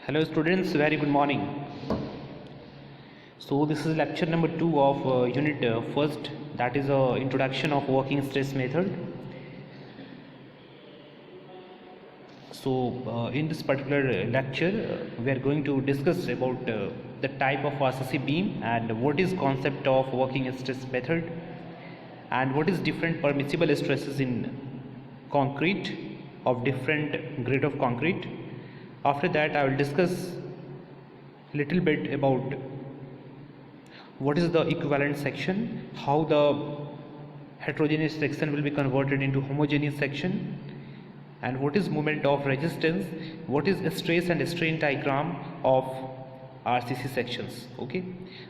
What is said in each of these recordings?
Hello students, very good morning. So this is lecture number 2 of unit first, that is introduction of working stress method. So in this particular lecture we are going to discuss about the type of RCC beam and what is concept of working stress method and what is different permissible stresses in concrete of different grade of concrete. After that I will discuss little bit about what is the equivalent section, how the heterogeneous section will be converted into homogeneous section, and what is moment of resistance, what is a stress and strain diagram of RCC sections. Okay,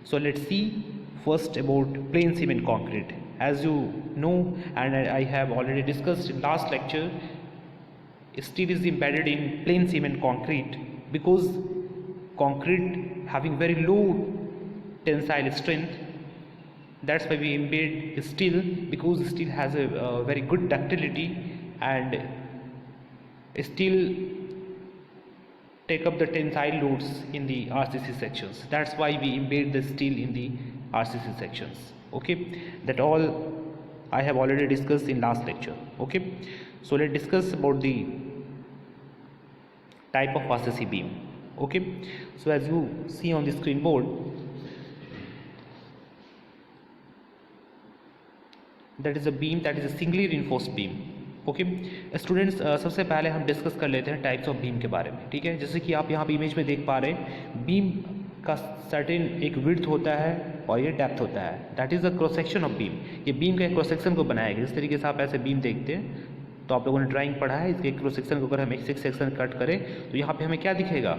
so let's see first about plain cement concrete. As you know, and I have already discussed in last lecture, steel is embedded in plain cement concrete because concrete having very low tensile strength. That's why we embed steel, because steel has a very good ductility and steel take up the tensile loads in the RCC sections. That's why we embed the steel in the RCC sections. Okay, that all I have already discussed in last lecture. Okay, so let's discuss about the type of RCC beam. Okay, so as you see on the screen board, that is a beam, that is a singly reinforced beam. Okay students, सबसे पहले हम discuss कर लेते हैं types of beam के बारे में. ठीक है, जैसे कि आप यहाँ पे इमेज में देख पा रहे हैं, बीम का सर्टेन एक विड्थ होता है और ये डेप्थ होता है. That is the cross section of beam. ये बीम का एक क्रॉस सेक्शन को बनाया गया. इस तरीके से आप ऐसे बीम देखते हैं तो आप लोगों ने ड्राइंग पढ़ा है. इसके क्रॉस सेक्शन को अगर हम एक सेक्शन कट करें तो यहाँ पे हमें क्या दिखेगा,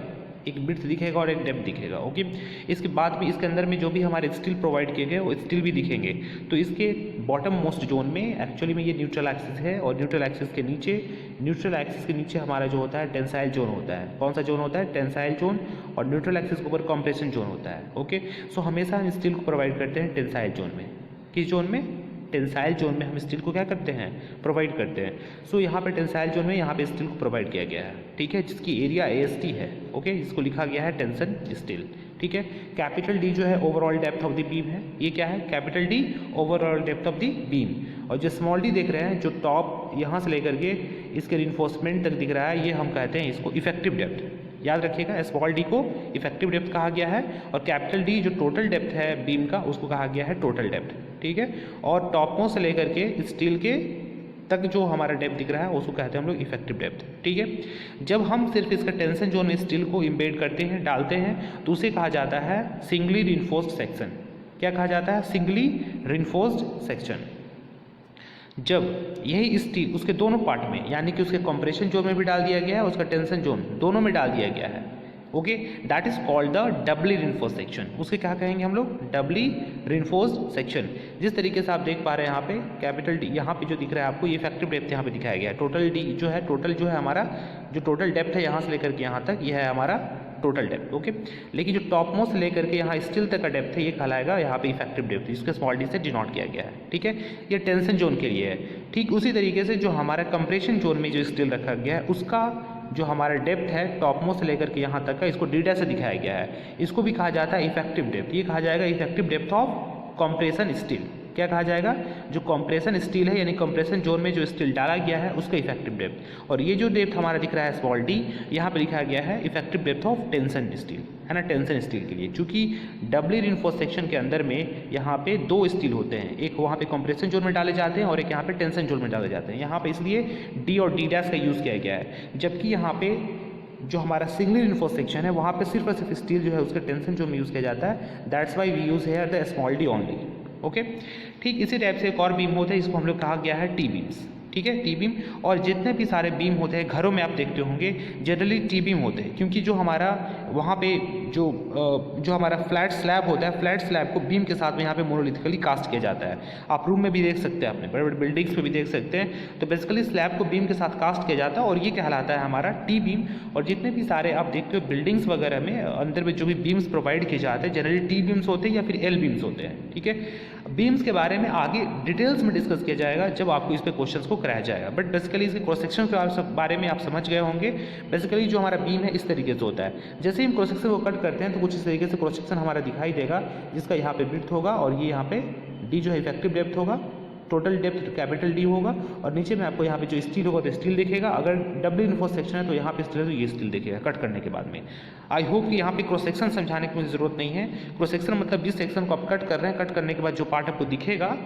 एक विड्थ दिखेगा और एक डेप्थ दिखेगा. ओके, इसके बाद में इसके अंदर में जो भी हमारे स्टील प्रोवाइड किए गए वो स्टील भी दिखेंगे. तो इसके बॉटम मोस्ट जोन में एक्चुअली में ये न्यूट्रल एक्सिस है और न्यूट्रल एक्सिस के नीचे हमारा जो होता है टेंसाइल जोन होता है. कौन सा जोन होता है, टेंसाइल जोन. और न्यूट्रल एक्सिस के ऊपर कंप्रेशन जोन होता है. ओके, सो हमेशा हम स्टील को प्रोवाइड करते हैं टेंसाइल जोन में. किस जोन में, टेंसाइल जोन में हम स्टील को क्या करते हैं, प्रोवाइड करते हैं. सो यहाँ पे टेंसाइल जोन में यहाँ पे स्टील को प्रोवाइड किया गया है. ठीक है, जिसकी एरिया AST है. ओके, जिसको लिखा गया है टेंशन स्टील. ठीक है, कैपिटल D जो है overall depth of the beam है. ये क्या है, capital D overall depth of the beam. और जो स्मॉल d देख रहे हैं, जो टॉप यहाँ से लेकर के इसके रिइंफोर्समेंट तक दिख रहा है, ये हम कहते हैं इसको इफेक्टिव डेप्थ. याद रखिएगा, स्मॉल d को इफेक्टिव डेप्थ कहा गया है और कैपिटल D जो टोटल डेप्थ है बीम का, उसको कहा गया है टोटल डेप्थ. ठीक है, और टॉप मोस्ट से लेकर के स्टील के तक जो हमारा डेप्थ दिख रहा है उसको कहते हैं हम लोग इफेक्टिव डेप्थ. ठीक है, जब हम सिर्फ इसका टेंशन जोन में स्टील को इम्बेड करते हैं, डालते हैं, तो उसे कहा जाता है सिंगली रिइंफोर्स्ड सेक्शन. क्या कहा जाता है, सिंगली रिइंफोर्स्ड सेक्शन. जब यही स्टील उसके दोनों पार्ट में, यानी कि उसके कंप्रेशन जोन में भी डाल दिया गया है, उसका टेंशन जोन दोनों में डाल दिया गया है. Okay, that is called the doubly reinforced section. उसके क्या कहेंगे हम लोग, डबली रिइंफोर्स्ड सेक्शन. जिस तरीके से आप देख पा रहे हैं यहाँ पे कैपिटल D यहाँ पे जो दिख रहा है आपको, ये इफेक्टिव डेप्थ यहाँ पे दिखाया गया है. टोटल D जो है, टोटल जो है हमारा, जो टोटल डेप्थ है यहाँ से लेकर के यहाँ तक, ये है हमारा टोटल डेप्थ. ओके, लेकिन जो टॉप मोस्ट से लेकर के यहाँ स्टील तक का डेप्थ है, ये कहलाएगा यहाँ पे इफेक्टिव डेप्थ. इसको स्मॉल d से डिनोट किया गया है. ठीक है, ये टेंशन जोन के लिए है. ठीक उसी तरीके से जो हमारा कंप्रेशन जोन में जो स्टील रखा गया है, उसका जो हमारा डेप्थ है टॉप मोस्ट से लेकर के यहाँ तक का, इसको d' से दिखाया गया है. इसको भी कहा जाता है इफेक्टिव डेप्थ. ये कहा जाएगा effective depth of compression steel. क्या कहा जाएगा, जो कंप्रेशन स्टील है, यानी कंप्रेशन जोन में जो स्टील डाला गया है उसका इफेक्टिव डेप्थ. और ये जो डेप्थ हमारा दिख रहा है स्मॉल d, यहाँ पे लिखा गया है effective depth of tension steel, है ना, टेंशन स्टील के लिए. चूंकि डबली रिइंफोर्स्ड सेक्शन के अंदर में यहाँ पे दो स्टील होते हैं, एक वहाँ पे कंप्रेशन जोन में डाले जाते हैं और एक यहाँ पे टेंशन जोन में डाले जाते हैं. यहाँ पे इसलिए d और d' का यूज़ किया गया है. जबकि यहाँ पे जो हमारा सिंगली रिइंफोर्स्ड सेक्शन है, वहाँ पे सिर्फ और सिर्फ स्टील जो है उसके टेंशन जोन में यूज़ किया जाता है. That's why we use here the small d only. Okay, ठीक इसी टाइप से एक और बीम होता है, इसको हम लोग कहा गया है टी बीम्स. ठीक है, टी बीम. और जितने भी सारे बीम होते हैं घरों में आप देखते होंगे जनरली टी बीम होते हैं, क्योंकि जो हमारा वहाँ पे जो हमारा फ्लैट स्लैब होता है, फ्लैट स्लैब को बीम के साथ में यहाँ पे मोनोलिथिकली कास्ट किया जाता है. आप रूम में भी देख सकते हैं, अपने बड़े बड़े बिल्डिंग्स में भी देख सकते हैं. तो बेसिकली स्लैब को बीम के साथ कास्ट किया जाता है और ये कहलाता है हमारा टी बीम. और जितने भी सारे आप देखते हो बिल्डिंग्स वगैरह में अंदर में जो भी बीम्स प्रोवाइड किए जाते हैं, जनरली टी बीम्स होते हैं या फिर एल बीम्स होते हैं. ठीक है, बीम्स के बारे में आगे डिटेल्स में डिस्कस किया जाएगा जब आपको इस पे क्वेश्चंस को कराया जाएगा, बट बेसिकली इसके क्रॉस सेक्शन के बारे में आप समझ गए होंगे। बेसिकली जो हमारा बीम है इस तरीके से होता है, जैसे ही हम क्रॉस सेक्शन को कट करते हैं तो कुछ इस तरीके से क्रॉस सेक्शन हमारा दिखाई देगा, जिसका यहाँ पे विड्थ होगा और ये यहाँ पे डी जो है इफेक्टिव डेप्थ होगा, टोटल डेप्थ कैपिटल डी होगा, और नीचे में आपको यहाँ पे जो स्टील होगा तो स्टील दिखेगा। अगर डबल इन्फोर्स सेक्शन है तो यहाँ पे स्टील है तो ये स्टील दिखेगा कट करने के बाद में। आई होप कि यहाँ पे क्रॉस सेक्शन समझाने की मुझे ज़रूरत नहीं है। क्रॉस सेक्शन मतलब जिस सेक्शन को आप कट कर रहे हैं, कट करने के बाद जो पार्ट आपको दिखेगा,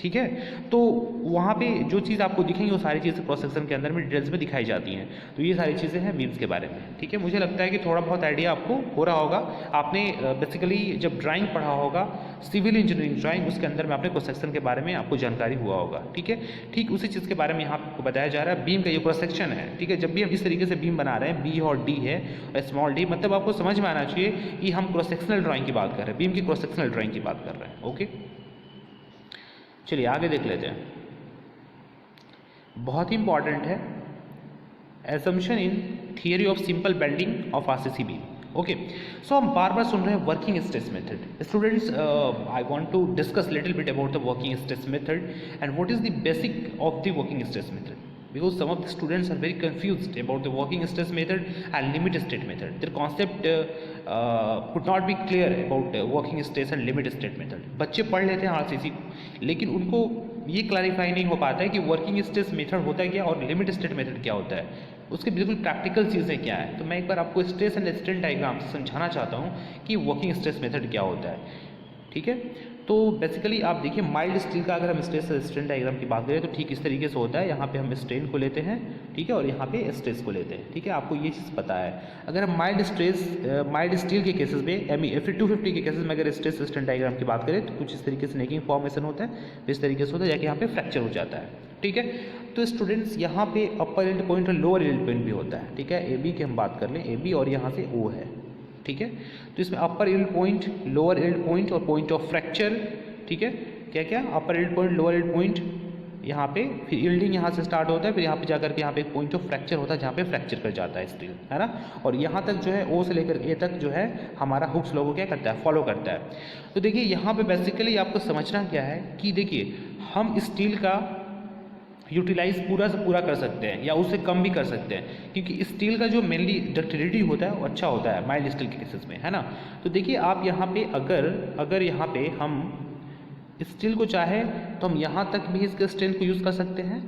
ठीक है, तो वहाँ पे जो चीज़ आपको दिखेंगी वो सारी चीज़ें क्रॉस सेक्शन के अंदर में डिटेल्स में दिखाई जाती हैं। तो ये सारी चीज़ें हैं बीम्स के बारे में, ठीक है। मुझे लगता है कि थोड़ा बहुत आइडिया आपको हो रहा होगा। आपने बेसिकली जब ड्राइंग पढ़ा होगा, सिविल इंजीनियरिंग ड्राइंग, उसके अंदर में आपने क्रॉस सेक्शन के बारे में आपको जानकारी हुआ होगा, ठीक है। ठीक उसी चीज़ के बारे में यहाँ आपको बताया जा रहा है। बीम का ये क्रॉस सेक्शन है, ठीक है। जब भी हम इस तरीके से बीम बना रहे हैं, बी और डी है और स्मॉल डी, मतलब आपको समझ में आना चाहिए कि हम क्रॉस सेक्शनल ड्राइंग की बात कर रहे हैं, बीम की क्रॉस सेक्शनल ड्राइंग की बात कर रहे हैं। ओके, चलिए आगे देख लेते हैं। बहुत ही इंपॉर्टेंट है assumption in theory of simple bending of RCC beam. Okay, so हम बार बार सुन रहे हैं working stress method. Students, I want to discuss little bit about the working stress method and what is the basic of the working stress method, because some of the students are very confused about the working stress method and limit state method. Their concept could not be clear about working stress and limit state method. बच्चे पढ़ लेते हैं RCC को, लेकिन उनको ये clarify नहीं हो पाता है कि वर्किंग स्ट्रेस मेथड होता है क्या और लिमिट स्टेट मेथड क्या होता है, उसके बिल्कुल प्रैक्टिकल चीज़ें क्या है। तो मैं एक बार आपको स्ट्रेस एंड स्ट्रेन डायग्राम से समझाना चाहता हूँ कि वर्किंग स्ट्रेस मेथड क्या होता है, ठीक है। तो बेसिकली आप देखिए, माइल्ड स्टील का अगर हम स्ट्रेस और स्ट्रेन डायग्राम की बात करें तो ठीक इस तरीके से होता है। यहाँ पे हम स्ट्रेन को लेते हैं, ठीक है, और यहाँ पे स्ट्रेस को लेते हैं, ठीक है। आपको ये चीज़ पता है। अगर हम माइल्ड स्टील के केसेस में, Fe250 के केसेस में अगर स्ट्रेस स्ट्रेन डायग्राम की बात करें तो कुछ इस तरीके से नेकिंग फॉर्मेशन होता है, इस तरीके से होता है, जाके यहाँ पे फ्रैक्चर हो जाता है, ठीक है। तो स्टूडेंट्स, यहाँ पे अपर एंड पॉइंट और लोअर एंड पॉइंट भी होता है, ठीक है। AB की हम बात कर लें, AB और यहाँ से O है, ठीक है। तो इसमें upper end point, lower end point और पॉइंट ऑफ फ्रैक्चर, ठीक है। क्या क्या, upper end point, lower end point, यहाँ पे फिर यील्डिंग यहाँ से स्टार्ट होता है, फिर यहाँ पे जाकर के यहाँ पे एक पॉइंट ऑफ फ्रैक्चर होता है जहाँ पे फ्रैक्चर कर जाता है स्टील, है ना। और यहाँ तक जो है O से लेकर A तक जो है हमारा हुक्स लॉ को क्या करता है, फॉलो करता है। तो देखिए यहाँ पे बेसिकली आपको समझना क्या है कि देखिए, हम स्टील का यूटिलाइज पूरा से पूरा कर सकते हैं या उससे कम भी कर सकते हैं, क्योंकि स्टील का जो मेनली डक्टिलिटी होता है वो अच्छा होता है माइल्ड स्टील के केसेस में, है ना। तो देखिए आप यहाँ पे अगर यहाँ पे हम स्टील को चाहे तो हम यहाँ तक भी इसके स्ट्रेंथ को यूज़ कर सकते हैं,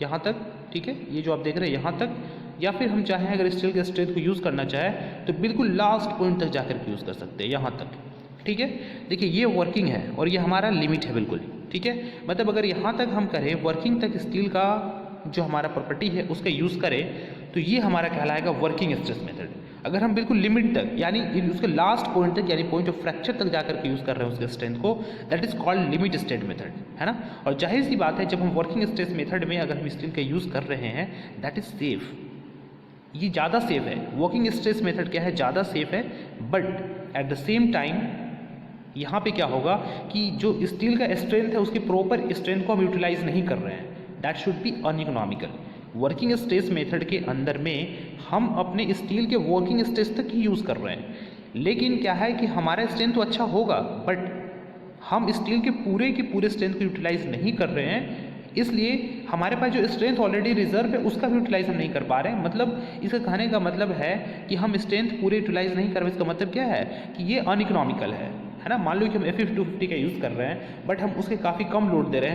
यहाँ तक, ठीक है, ये जो आप देख रहे हैं यहाँ तक, या फिर हम चाहें अगर स्टील के स्ट्रेंथ को यूज़ करना चाहे तो बिल्कुल लास्ट पॉइंट तक जाकर के यूज़ कर सकते हैं, यहाँ तक, ठीक है। देखिए ये वर्किंग है और ये हमारा लिमिट है बिल्कुल, ठीक है। मतलब अगर यहाँ तक हम करें, वर्किंग तक स्टील का जो हमारा प्रॉपर्टी है उसका यूज़ करें तो ये हमारा कहलाएगा वर्किंग स्ट्रेस मेथड। अगर हम बिल्कुल लिमिट तक, यानी उसके लास्ट पॉइंट तक, यानी पॉइंट ऑफ फ्रैक्चर तक जाकर के यूज़ कर रहे हैं उसके स्ट्रेंथ को, that is called limit state method, है ना। और जाहिर सी बात है, जब हम वर्किंग स्ट्रेस मेथड में अगर हम स्टील का यूज़ कर रहे हैं, दैट इज सेफ, ये ज़्यादा सेफ है। वर्किंग स्ट्रेस मेथड क्या है, ज़्यादा सेफ है, but at the same time यहाँ पे क्या होगा कि जो स्टील का स्ट्रेंथ है उसकी प्रॉपर स्ट्रेंथ को हम यूटिलाइज नहीं कर रहे हैं, that should be uneconomical. Working stress method के अंदर में हम अपने स्टील के वर्किंग स्ट्रेस तक ही यूज़ कर रहे हैं, लेकिन क्या है कि हमारा स्ट्रेंथ तो अच्छा होगा, बट हम स्टील के पूरे स्ट्रेंथ को यूटिलाइज नहीं कर रहे हैं, इसलिए हमारे पास जो स्ट्रेंथ ऑलरेडी रिजर्व है उसका भी यूटिलाइज हम नहीं कर पा रहे हैं। मतलब इसका कहने का मतलब है कि हम स्ट्रेंथ पूरे यूटिलाइज नहीं कर रहे, इसका मतलब क्या है कि ये अनइकोनॉमिकल है ना। मान लो कि हम Fe250 का यूज़ कर रहे हैं, बट हम उसके काफ़ी कम लोड दे रहे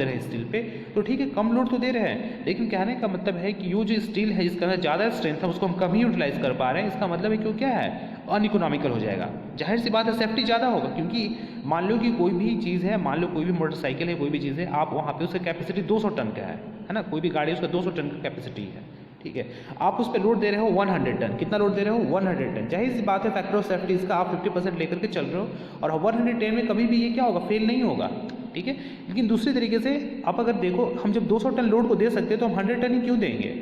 हैं, स्टील पे, तो ठीक है कम लोड तो दे रहे हैं, लेकिन कहने का मतलब है कि ये जो स्टील है जिसका ज़्यादा स्ट्रेंथ है उसको हम कम ही यूटिलाइज कर पा रहे हैं। इसका मतलब है क्यों, क्या है, अनइकोनॉमिकल हो जाएगा। जाहिर सी बात है सेफ्टी ज़्यादा होगा, क्योंकि मान लो कि कोई भी चीज़ है, मान लो कोई भी मोटरसाइकिल है, कोई भी चीज़ है, आप वहाँ पे उसका कैपेसिटी 200 टन का है ना, कोई भी गाड़ी उसका 200 टन का कैपेसिटी है, ठीक है। आप उस पर लोड दे रहे हो 100 टन, कितना लोड दे रहे हो 100 टन। जाहिर सी बात है फैक्टर ऑफ सेफ्टी इसका आप 50% लेकर के चल रहे हो, और 110 में कभी भी ये क्या होगा, फेल नहीं होगा, ठीक है। लेकिन दूसरी तरीके से आप अगर देखो, हम जब 200 टन लोड को दे सकते हैं तो हम 100 टन ही क्यों देंगे,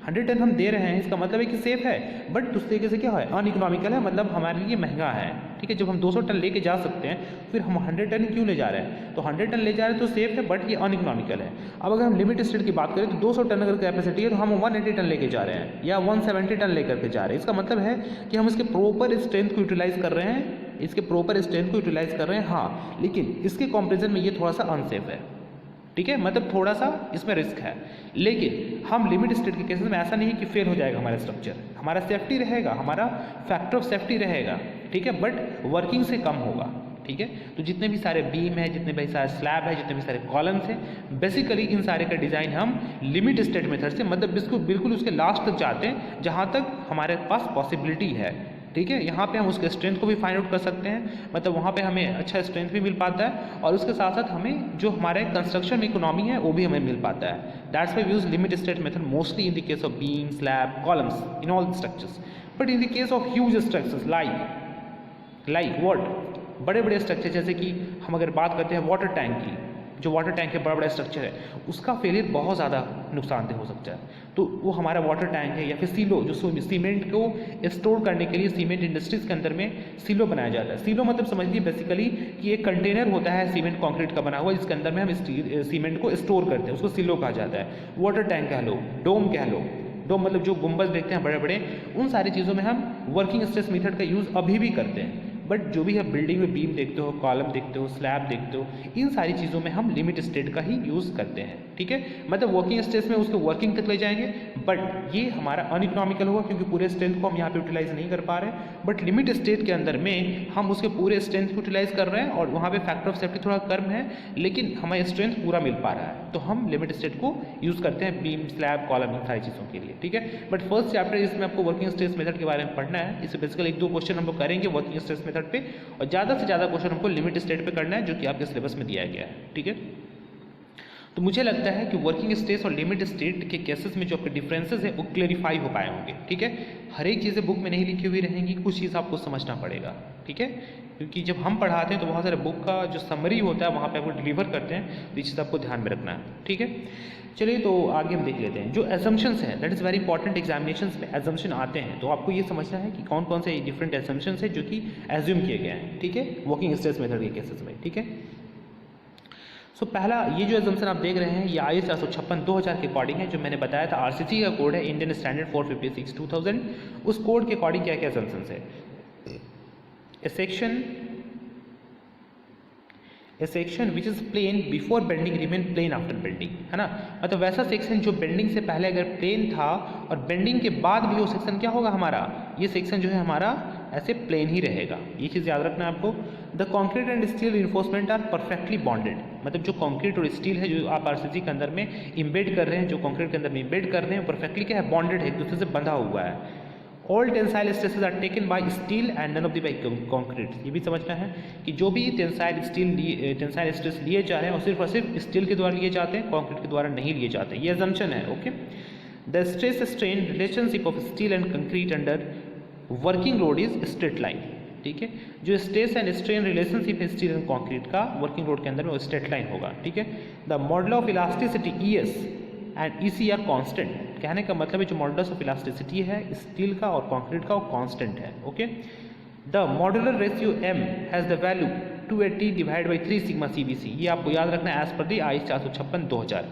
100 टन हम दे रहे हैं, इसका मतलब है कि सेफ है, बट दूसरे तरीके से क्या है, अनइकोनॉमिकल है, मतलब हमारे लिए महंगा है, ठीक है। जब हम 200 टन लेके जा सकते हैं, फिर हम 100 टन ही क्यों ले जा रहे हैं, तो 100 टन ले जा रहे हैं तो सेफ है, बट ये अनइकोनॉमिकल है। अब अगर हम लिमिट स्टेट की बात करें तो 200 टन अगर कैपेसिटी है तो हम 180 टन लेके जा रहे हैं या 170 टन लेकर के जा रहे हैं। इसका मतलब है कि हम इसके प्रॉपर स्ट्रेंथ को यूटिलाइज कर रहे हैं इसके प्रॉपर स्ट्रेंथ को यूटिलाइज कर रहे हैं, हाँ, लेकिन इसके कंपैरिजन में ये थोड़ा सा अनसेफ है, ठीक है, मतलब थोड़ा सा इसमें रिस्क है। लेकिन हम लिमिट स्टेट के केसेस में ऐसा नहीं है कि फेल हो जाएगा हमारा स्ट्रक्चर, हमारा सेफ्टी रहेगा, हमारा फैक्टर ऑफ सेफ्टी रहेगा, ठीक है, बट वर्किंग से कम होगा, ठीक है। तो जितने भी सारे बीम है, जितने भी सारे स्लैब है, जितने भी सारे कॉलम्स हैं, बेसिकली इन सारे का डिज़ाइन हम लिमिट स्टेट मेथड से, मतलब इसको बिल्कुल उसके लास्ट तक जाते हैं जहाँ तक हमारे पास पॉसिबिलिटी है, ठीक है। यहाँ पे हम उसके स्ट्रेंथ को भी फाइंड आउट कर सकते हैं, मतलब वहाँ पे हमें अच्छा स्ट्रेंथ भी मिल पाता है और उसके साथ साथ हमें जो हमारे कंस्ट्रक्शन इकोनॉमी है वो भी हमें मिल पाता है। That's why we use limit state method mostly in the case of beam, slab, columns, in all structures. But in the case of huge structures like what, बड़े बड़े स्ट्रक्चर, जैसे कि हम अगर बात करते हैं वाटर टैंक की, जो वाटर टैंक के बड़ा बड़ा स्ट्रक्चर है उसका फेलियर बहुत ज़्यादा नुकसानदेह हो सकता है। तो वो हमारा वाटर टैंक है या फिर सीलो, जो सीमेंट को स्टोर करने के लिए सीमेंट इंडस्ट्रीज़ के अंदर में सीलो बनाया जाता है। सीलो मतलब समझिए बेसिकली कि एक कंटेनर होता है सीमेंट कंक्रीट का बना हुआ, जिसके अंदर में हम सीमेंट को स्टोर करते हैं, उसको सीलो कहा जाता है। वाटर टैंक कह लो, डोम कह लो, डोम मतलब जो गुंबद देखते हैं बड़े बड़े, उन सारी चीज़ों में हम वर्किंग स्ट्रेस मेथड का यूज़ अभी भी करते हैं। बट जो भी है बिल्डिंग में बीम देखते हो, कॉलम देखते हो, स्लैब देखते हो, इन सारी चीज़ों में हम लिमिट स्टेट का ही यूज़ करते हैं, ठीक है। मतलब वर्किंग स्ट्रेस में उसको वर्किंग तक ले जाएंगे, बट ये हमारा अनइकोनॉमिकल होगा क्योंकि पूरे स्ट्रेंथ को हम यहाँ पे यूटिलाइज नहीं कर पा रहे हैं। बट लिमिट स्टेट के अंदर में हम उसके पूरे स्ट्रेंथ को यूटिलाइज कर रहे हैं और वहाँ पे फैक्टर ऑफ सेफ्टी थोड़ा कम है, लेकिन हमें स्ट्रेंथ पूरा मिल पा रहा है, तो हम लिमिट स्टेट को यूज़ करते हैं बीम, स्लैब, कॉलम, इन सारी चीज़ों के लिए, ठीक है। बट फर्स्ट चैप्टर इसमें आपको वर्किंग स्ट्रेस मेथड के बारे में पढ़ना है। इससे बेसिकली 1-2 क्वेश्चन हम लोग करेंगे वर्किंग स्ट्रेस मेथड पे, और ज़्यादा से ज़्यादा क्वेश्चन हमको लिमिट स्टेट पे करना है जो कि आपके सिलेबस में दिया गया है, ठीक है। तो मुझे लगता है कि वर्किंग स्ट्रेस और लिमिट स्टेट के केसेस में जो आपके डिफरेंसेस है वो क्लेरिफाई हो पाए होंगे, ठीक है। हर एक चीज़ें बुक में नहीं लिखी हुई रहेंगी, कुछ चीज़ आपको समझना पड़ेगा, ठीक है, क्योंकि जब हम पढ़ाते हैं तो बहुत सारे बुक का जो समरी होता है वहाँ पे आपको डिलीवर करते हैं, तो इस चीज़ आपको ध्यान में रखना है, ठीक है। चलिए तो आगे हम देख लेते हैं जो एजम्पशंस हैं, that is very important. Examinations में एजम्पशन आते हैं तो आपको ये समझना है कि कौन कौन से डिफरेंट एजम्पशंस हैं जो कि एज्यूम किए गए हैं, ठीक है, वर्किंग स्ट्रेस मेथड के केसेस में, ठीक है। सो पहला ये जो एजम्पशन आप देख रहे हैं ये IS 456/2000 के अकॉर्डिंग है, जो मैंने बताया था RCC का कोड है, इंडियन स्टैंडर्ड 456/2000, उस कोड के अकॉर्डिंग क्या क्या एजम्पशंस है। A section which is plane before bending remain plane after bending, है ना, मतलब वैसा सेक्शन जो बेंडिंग से पहले अगर प्लेन था और बेंडिंग के बाद भी वो सेक्शन क्या होगा हमारा, ये सेक्शन जो है हमारा ऐसे प्लेन ही रहेगा, ये चीज़ याद रखना है आपको। The concrete and steel reinforcement are perfectly bonded, मतलब जो कॉन्क्रीट और स्टील है जो आप RCC के अंदर में इम्बेड कर रहे हैं, जो कॉन्क्रीट के अंदर में इम्बेड कर रहे हैं, परफेक्टली क्या है, बॉन्डेड है, एक दूसरे से बंधा हुआ है। All tensile stresses are taken by steel and none of the by concrete, ये भी समझना है कि जो भी टेंसाइल स्ट्रेस लिए जा रहे हैं और सिर्फ स्टील के द्वारा लिए जाते हैं, कॉन्क्रीट के द्वारा नहीं लिए जाते, ये अजम्पशन है, okay. The stress strain relationship of steel and concrete under working load is straight line, ठीक है, जो स्ट्रेस एंड स्ट्रेन रिलेशनशिप है स्टील एंड कॉन्क्रीट का वर्किंग लोड के अंदर में वो स्ट्रेट लाइन होगा, ठीक है। The model of elasticity ES and EC are constant, कहने का मतलब है जो मॉडुलस ऑफ इलास्टिसिटी है स्टील का और कंक्रीट का वो कांस्टेंट है, okay. The modular ratio M has the value 280 divide by 3 sigma CBC, ये आपको याद रखना है एज पर दी IS 456/2000।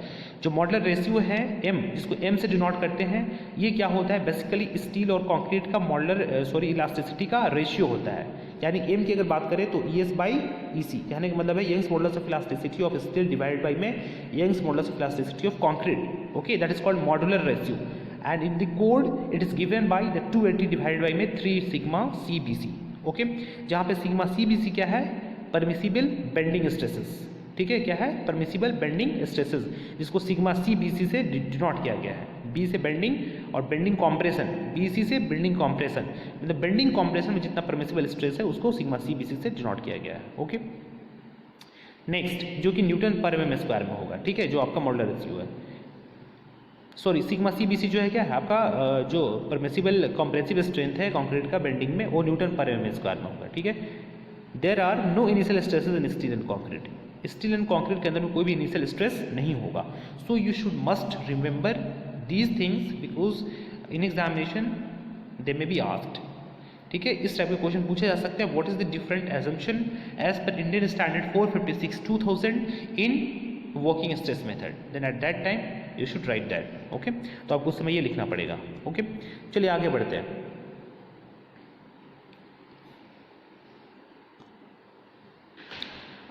जो मॉडुलर रेशियो है M, जिसको M से डिनोट करते हैं, ये क्या होता है बेसिकली स्टील और कंक्रीट का मॉडुलर इलास्टिसिटी का रेशियो होता है, यानी M की अगर बात करें तो ES बाई EC, कहने का मतलब है Young's modulus of elasticity of steel divide by में Young's modulus of elasticity of concrete, okay, that is called modular ratio and in the code it is given by the 280 divide by में 3 sigma CBC, okay, जहाँ पे sigma CBC क्या है, permissible bending stresses, ठीक है, क्या है, permissible bending stresses, जिसको सिग्मा CBC से डिनोट किया गया है। B से बेंडिंग और बेंडिंग कॉम्प्रेशन, BC से बेंडिंग कॉम्प्रेशन, मतलब बेंडिंग कॉम्प्रेशन में जितना परमिसिबल स्ट्रेस है उसको सिग्मा CBC से डिनोट किया गया है, ओके। नेक्स्ट जो कि न्यूटन पर mm स्क्वायर में होगा, ठीक है, जो आपका मॉडुलर रेशियो है, सॉरी सिग्मा CBC जो है क्या है आपका जो परमिसिबल कॉम्प्रेसिव स्ट्रेंथ है कंक्रीट का बेंडिंग में, वो न्यूटन पर mm स्क्वायर में होगा, ठीक है। There are no initial stresses in steel and concrete, steel and concrete के अंदर में कोई भी इनिशियल स्ट्रेस नहीं होगा। So you should must remember these things because in examination they may be asked, ठीक है। इस टाइप के क्वेश्चन पूछे जा सकते हैं। What is the different assumption as per Indian standard 456/2000 in working stress method, then at that time you should write that, okay. तो आपको उस समय ये लिखना पड़ेगा, ओके। चलिए आगे बढ़ते हैं।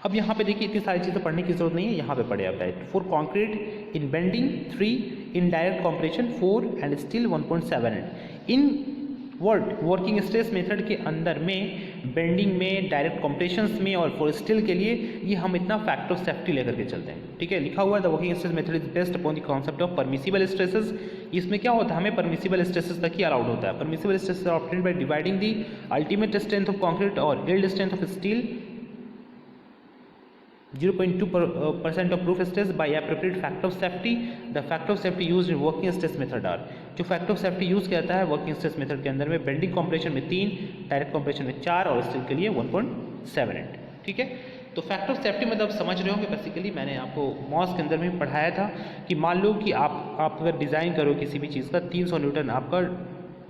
अब यहाँ पे देखिए इतनी सारी चीज़ें पढ़ने की जरूरत नहीं है, यहाँ पे पढ़े आप direct. For concrete in bending 3, in direct compression 4 and steel 1.78। In working stress method के अंदर में बेंडिंग में, डायरेक्ट कॉम्प्रेशंस में और फॉर स्टील के लिए ये हम इतना फैक्टर ऑफ सेफ्टी लेकर के चलते हैं, ठीक है। लिखा हुआ है the working stress method is based upon the concept of permissible stresses. इसमें क्या होता है, हमें परमिसिबल स्ट्रेसेस तक ही अलाउड होता है। Permissible stresses are obtained by dividing the ultimate strength of concrete और yield strength of steel 0.2% of proof stress by appropriate factor of safety. The factor of safety used in working stress method are, जो factor of safety use किया जाता है working stress method के अंदर में, bending compression में 3, direct compression में 4 और स्टील के लिए 1.78, ठीक है। तो फैक्टर ऑफ सेफ्टी मतलब समझ रहे होंगे, बेसिकली मैंने आपको मॉस के अंदर में पढ़ाया था कि मान लो कि आप अगर डिज़ाइन करो किसी भी चीज़ का 300 न्यूटन, आपका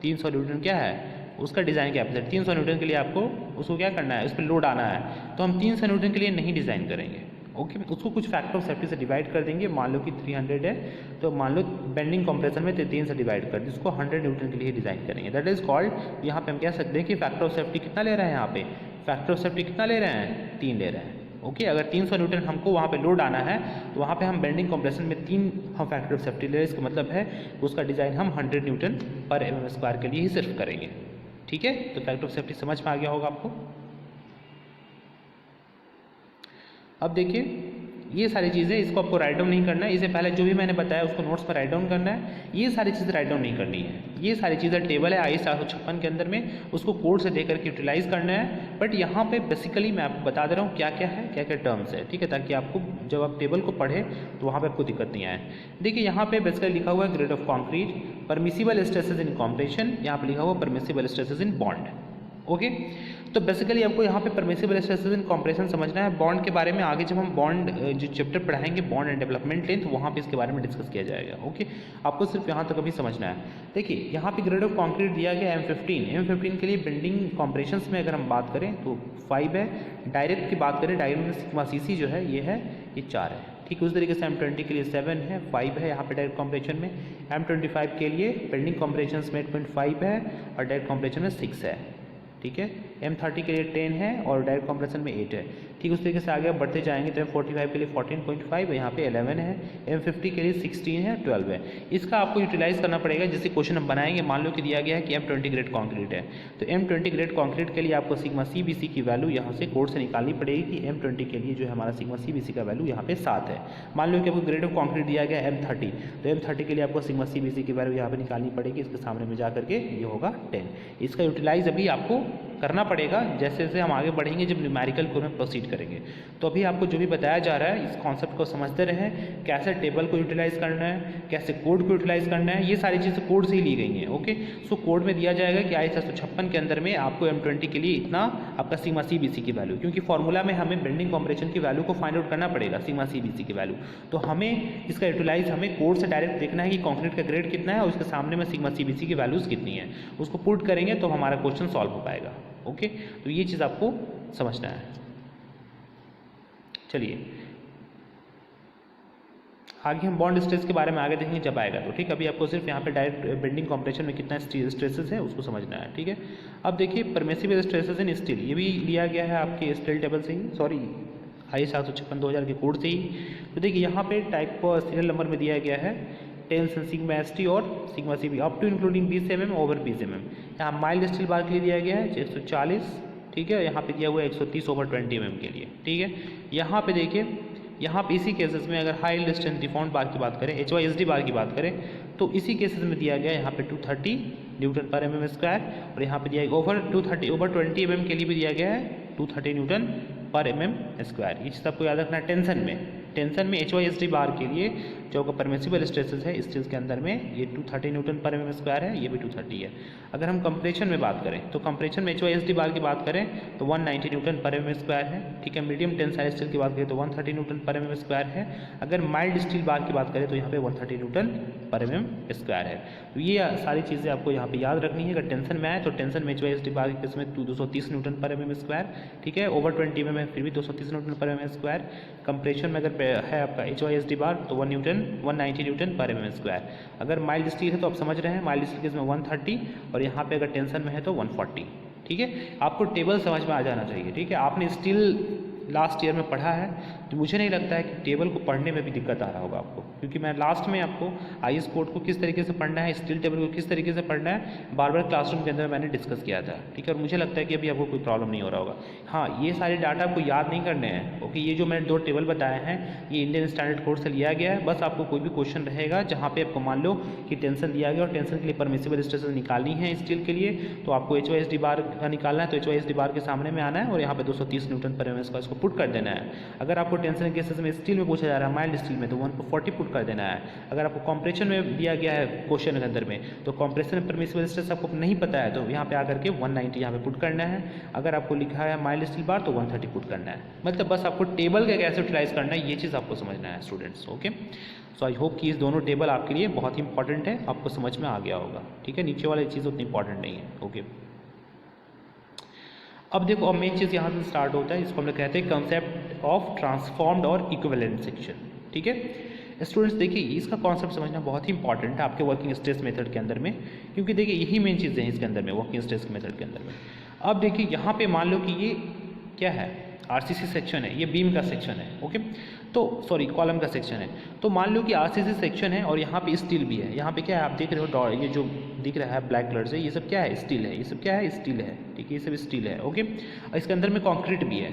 300 न्यूटन क्या है उसका डिज़ाइन कैपेसिटी, 300 न्यूटन के लिए आपको उसको क्या करना है, उस पर लोड आना है, तो हम 300 न्यूटन के लिए नहीं डिज़ाइन करेंगे, ओके। उसको कुछ फैक्टर ऑफ सेफ्टी से डिवाइड कर देंगे। मान लो कि 300 है तो मान लो बेंडिंग कंप्रेशन में 3 से डिवाइड कर दें, जिसको 100 न्यूटन के लिए डिज़ाइन करेंगे। दैट इज कॉल्ड, यहाँ पे हम कह सकते हैं कि फैक्टर ऑफ सेफ्टी कितना ले रहे हैं, यहाँ पे फैक्टर ऑफ सेफ्टी कितना ले रहे हैं, 3 ले रहे हैं, ओके। अगर 300 न्यूटन हमको वहाँ पे लोड आना है तो वहाँ पे हम बेंडिंग कंप्रेशन में 3 हम फैक्टर ऑफ सेफ्टी ले रहे हैं। इसका मतलब है उसका डिज़ाइन हम 100 न्यूटन पर mm स्क्वायर के लिए ही सिर्फ करेंगे, ठीक है। तो फैक्टर ऑफ सेफ्टी समझ में आ गया होगा आपको। अब देखिए ये सारी चीज़ें, इसको आपको राइट डाउन नहीं करना है, इससे पहले जो भी मैंने बताया उसको नोट्स पर राइट डाउन करना है। ये सारी चीज़ें राइट डाउन नहीं करनी है, ये सारी चीज़ें टेबल है IS 456 के अंदर में, उसको कोड से देकर के यूटिलाइज करना है। बट यहाँ पे बेसिकली मैं आपको बता दे रहा हूँ क्या क्या है, क्या क्या टर्म्स है, ठीक है, ताकि आपको जब आप टेबल को पढ़े तो वहाँ पर आपको दिक्कत नहीं आए। देखिए यहाँ पे बेसिकली लिखा हुआ है grade of concrete, permissible stresses in compression, यहाँ पर लिखा हुआ permissible stresses in bond, okay. तो बेसिकली आपको यहाँ पे परमिसिबल स्ट्रेसेस इन कॉम्प्रेशन समझना है। बॉन्ड के बारे में आगे जब हम बॉन्ड जो चैप्टर पढ़ाएंगे बॉन्ड एंड डेवलपमेंट लेंथ, वहाँ पे इसके बारे में डिस्कस किया जाएगा, ओके। आपको सिर्फ यहाँ तक अभी समझना है। देखिए यहाँ पे ग्रेड ऑफ कॉन्क्रीट दिया गया M15 के लिए बेंडिंग कॉम्प्रेशंस में अगर हम बात करें तो 5 है। डायरेक्ट की बात करें, डायरेक्ट में सिग्मा CC जो है ये 4 है, ठीक है। उस तरीके से M20 के लिए 7 है, 5 है यहाँ पे डायरेक्ट कॉम्प्रेशन में। M25 के लिए बेंडिंग कॉम्प्रेशन में 8.5 है और डायरेक्ट कॉम्प्रेशन में 6 है, ठीक है। M30 के लिए 10 है और डायरेक्ट कॉम्प्रेशन में 8 है, ठीक। उस तरीके से आगे बढ़ते जाएंगे तो M45 के लिए 14.5 है, यहाँ पे 11 है। M50 के लिए 16 है, 12 है। इसका आपको यूटिलाइज करना पड़ेगा। जैसे क्वेश्चन हम बनाएंगे, मान लो कि दिया गया है कि M20 ग्रेड कॉन्क्रीट है, तो M20 ग्रेड कॉन्क्रीट के लिए आपको सिग्मा CBC की वैल्यू यहाँ से कोड से निकालनी पड़ेगी कि M20 के लिए जो है हमारा सिग्मा CBC का वैल्यू यहाँ पे 7 है। मान लो कि आपको ग्रेड ऑफ कॉन्क्रीट दिया गया M30, तो M30 के लिए आपको सिग्मा CBC की वैल्यू यहाँ पे निकालनी पड़ेगी, इसके सामने में जा करके ये होगा 10। इसका यूटिलाइज अभी आपको करना पड़ेगा जैसे जैसे हम आगे बढ़ेंगे, जब न्यूमेरिकल को में प्रोसीड करेंगे। तो अभी आपको जो भी बताया जा रहा है इस कॉन्सेप्ट को समझते रहें, कैसे टेबल को यूटिलाइज करना है, कैसे कोड को यूटिलाइज करना है, ये सारी चीज़ें कोड से ही ली गई हैं, ओके। सो कोड में दिया जाएगा कि IS 456 के अंदर में आपको M20 के लिए इतना आपका सिग्मा CBC की वैल्यू, क्योंकि फॉर्मूला में हमें बेंडिंग कॉम्प्रेशन की वैल्यू को फाइंड आउट करना पड़ेगा, सिग्मा CBC की वैल्यू। तो हमें इसका यूटिलाइज हमें कोड से डायरेक्ट देखना है कि कॉन्क्रीट का ग्रेड कितना है और उसके सामने में सिग्मा CBC की वैल्यूज़ कितनी है, उसको पुट करेंगे तो हमारा क्वेश्चन सॉल्व हो पाएगा, ओके। तो ये चीज़ आपको समझना है। चलिए आगे हम बॉन्ड स्ट्रेस के बारे में आगे देखेंगे जब आएगा तो, ठीक। अभी आपको सिर्फ यहाँ पे डायरेक्ट बेंडिंग कॉम्प्रेशन में कितना स्ट्रेसेस है उसको समझना है, ठीक है। अब देखिए परमिसिबल स्ट्रेसेस इन स्टील, ये भी लिया गया है आपके स्टील टेबल से ही, सॉरी IS 456-2000 के कोड से ही। तो देखिए यहाँ पे टाइप को सीरियल नंबर में दिया गया है टेंशन सिग्मा ST और sigma CB up to including 20 mm over 20 mm। यहाँ माइल्ड स्टील बार के लिए दिया गया है 140, ठीक है। यहाँ पे दिया हुआ है 130 ओवर 20 mm के लिए, ठीक है। यहाँ पे देखिए, यहाँ पे इसी केसेस में अगर हाई यील्ड स्ट्रेंथ डिफॉल्ट बार की बात करें, HYSD बार की बात करें, तो इसी केसेस में दिया गया यहाँ पे 230 न्यूटन पर mm स्क्वायर, और यहाँ पे दिया गया ओवर 20 mm के लिए भी दिया गया है 230 न्यूटन पर mm स्क्वायर। ये चीज़ आपको याद रखना है। टेंशन में HYSD बार के लिए जो परमिसिबल स्ट्रेसेस है इस चीज़ के अंदर में ये 230 न्यूटन पर mm स्क्वायर है, ये भी 230 है। अगर हम कंप्रेशन में बात करें तो कंप्रेशन में HYSD बार की बात करें तो 190 न्यूटन पर mm स्क्वायर है, ठीक है। मीडियम टेंसाइल स्टील की बात करें तो 130 न्यूटन पर mm स्क्वायर है। अगर माइल्ड स्टील बार की बात करें तो यहाँ पे 130 न्यूटन पर mm स्क्वायर है। तो ये सारी चीज़ें आपको यहाँ पे याद रखनी है। अगर टेंशन में आए तो टेंशन में HYSD बार के केस में 230 न्यूटन पर mm स्क्वायर, ठीक है। ओवर 20 mm है फिर भी 230 न्यूटन पर mm स्क्वायर। कंप्रेशन में अगर है आपका HYSD बार तो 190 न्यूटन पर mm स्क्वायर। अगर माइल्ड स्टील है तो आप समझ रहे हैं माइल्ड स्टील केस में 130, और यहाँ पे अगर टेंशन में है तो 140, ठीक है। आपको टेबल समझ में आ जाना चाहिए, ठीक है। आपने स्टील लास्ट ईयर में पढ़ा है तो मुझे नहीं लगता है कि टेबल को पढ़ने में भी दिक्कत आ रहा होगा आपको, क्योंकि मैं लास्ट में आपको IS कोड को किस तरीके से पढ़ना है, स्टील टेबल को किस तरीके से पढ़ना है बार बार क्लासरूम के अंदर मैंने डिस्कस किया था, ठीक है। और मुझे लगता है कि अभी आपको कोई प्रॉब्लम नहीं हो रहा होगा। हाँ, ये सारे डाटा आपको याद नहीं करने हैं, ओके। ये जो मैंने 2 टेबल बताए हैं ये इंडियन स्टैंडर्ड कोड से लिया गया है। बस आपको कोई भी क्वेश्चन रहेगा जहाँ पे आपको मान लो कि टेंशन दिया गया और टेंशन के लिए परमिसिबल स्ट्रेसेस निकालनी है स्टील के लिए, तो आपको HYSD बार का निकालना है, तो HYSD बार के सामने में आना है और यहाँ पे 230 न्यूटन पर एमएस का इसको पुट कर देना है। अगर आपको टेंशन केसेस में स्टील में पूछा जा रहा है, माइल्ड स्टील में, तो 140 पुट कर देना है। अगर आपको कॉम्प्रेशन में दिया गया है क्वेश्चन के अंदर में, तो कॉम्प्रेशन में परमिसिबल स्ट्रेस आपको नहीं पता है, तो यहाँ पे आकर के 190 यहाँ पे पुट करना है। अगर आपको लिखा है माइल्ड स्टील बार तो 130 पुट करना है। मतलब बस आपको टेबल का कैसे यूटिलाइज करना है ये चीज़ आपको समझना है students, okay. So I hope कि इस दोनों टेबल आपके लिए बहुत ही इंपॉर्टेंट है, आपको समझ में आ गया होगा, ठीक है। नीचे वाली चीज़ उतनी इंपॉर्टेंट नहीं है, ओके। अब देखो, अब मेन चीज़ यहाँ से स्टार्ट होता है, इसको हम लोग कहते हैं कंसेप्ट ऑफ ट्रांसफॉर्म्ड और इक्विवेलेंट सेक्शन, ठीक है। स्टूडेंट्स देखिए, इसका कॉन्सेप्ट समझना बहुत ही इंपॉर्टेंट है आपके वर्किंग स्ट्रेस मेथड के अंदर में, क्योंकि देखिए यही मेन चीज़ें हैं इसके अंदर में, वर्किंग स्ट्रेस मेथड के अंदर में। अब देखिए यहाँ पे मान लो कि ये क्या है, RCC सेक्शन है, ये बीम का सेक्शन है, ओके। तो सॉरी, कॉलम का सेक्शन है। तो मान लो कि RCC सेक्शन है और यहाँ पे स्टील भी है। यहाँ पे क्या है, आप देख रहे हो ये जो दिख रहा है ब्लैक कलर से, ये सब क्या है, स्टील है। ये सब क्या है, स्टील है, ठीक है, ये सब स्टील है, ओके। और इसके अंदर में कंक्रीट भी है।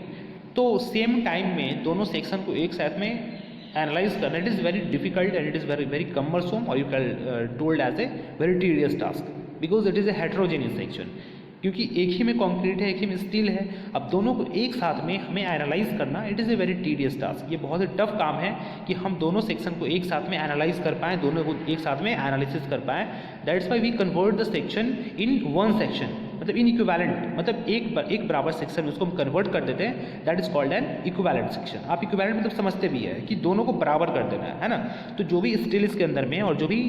तो सेम टाइम में दोनों सेक्शन को एक साथ में एनालाइज करना, it is very difficult and it is very very cumbersome और you can told as a very tedious task, because it is a heterogeneous section, क्योंकि एक ही में कंक्रीट है, एक ही में स्टील है। अब दोनों को एक साथ में हमें एनालाइज करना, it is A very tedious task. ये बहुत ही टफ काम है कि हम दोनों सेक्शन को एक साथ में एनालाइज कर पाएँ, दोनों को एक साथ में एनालिसिस कर पाएँ। That's why we convert the section in one section, मतलब इन इक्विवेलेंट, मतलब एक बराबर सेक्शन में उसको हम कन्वर्ट कर देते हैं, that is called an equivalent section. आप इक्विवेलेंट मतलब समझते भी है कि दोनों को बराबर कर देना है ना। तो जो भी स्टील इसके अंदर में और जो भी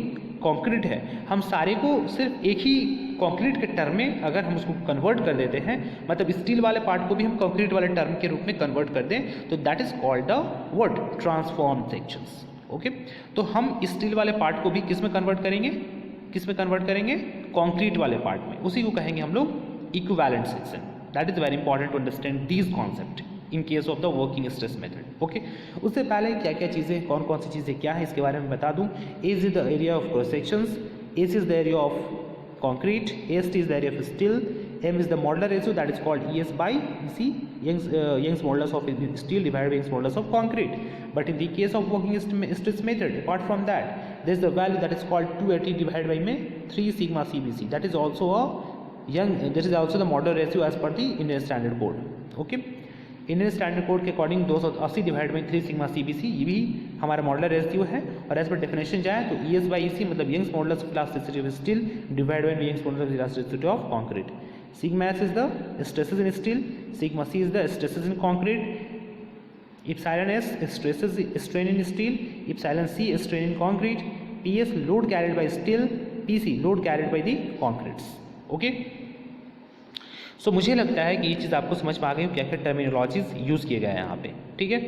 कंक्रीट है, हम सारे को सिर्फ एक ही कंक्रीट के टर्म में अगर हम उसको कन्वर्ट कर देते हैं, मतलब स्टील वाले पार्ट को भी हम कंक्रीट वाले टर्म के रूप में कन्वर्ट कर दें, तो that is called the what, transform sections, okay. तो हम स्टील वाले पार्ट को भी किस में कन्वर्ट करेंगे, किस में कन्वर्ट करेंगे, कंक्रीट वाले पार्ट में, उसी को कहेंगे हम लोग equivalent section. That is very important to understand these concept in case of the working stress method, okay. उससे पहले क्या क्या चीज़ें, कौन कौन सी चीज़ें क्या है इसके बारे में बता दूं। As is the area of cross sections, S is the area of concrete, AST is the area of steel, M is the modular ratio, that is called ES by EC, Young's modulus of steel divided by Young's modulus of concrete. But in the case of working stress method, apart from that, there is the value that is called 280 divided by 3 sigma CBC. That is also the modular ratio as per the Indian Standard Code, okay. Indian standard code के according 280 divide by 3 sigma CBC ये भी हमारा modular ratio है। और as per definition जाए तो ES by EC मतलब Young's modulus of elasticity of steel divide by Young's modulus of elasticity of concrete. Sigma S is the stresses in steel, sigma C is the stresses in concrete, epsilon S stresses strain in steel, epsilon C strain in concrete, PS load carried by steel, PC load carried by the concretes, okay. So मुझे लगता है कि ये चीज़ आपको समझ में आ गई, क्या क्या टर्मिनोलॉजीज यूज़ किए गए हैं यहाँ पे, ठीक है।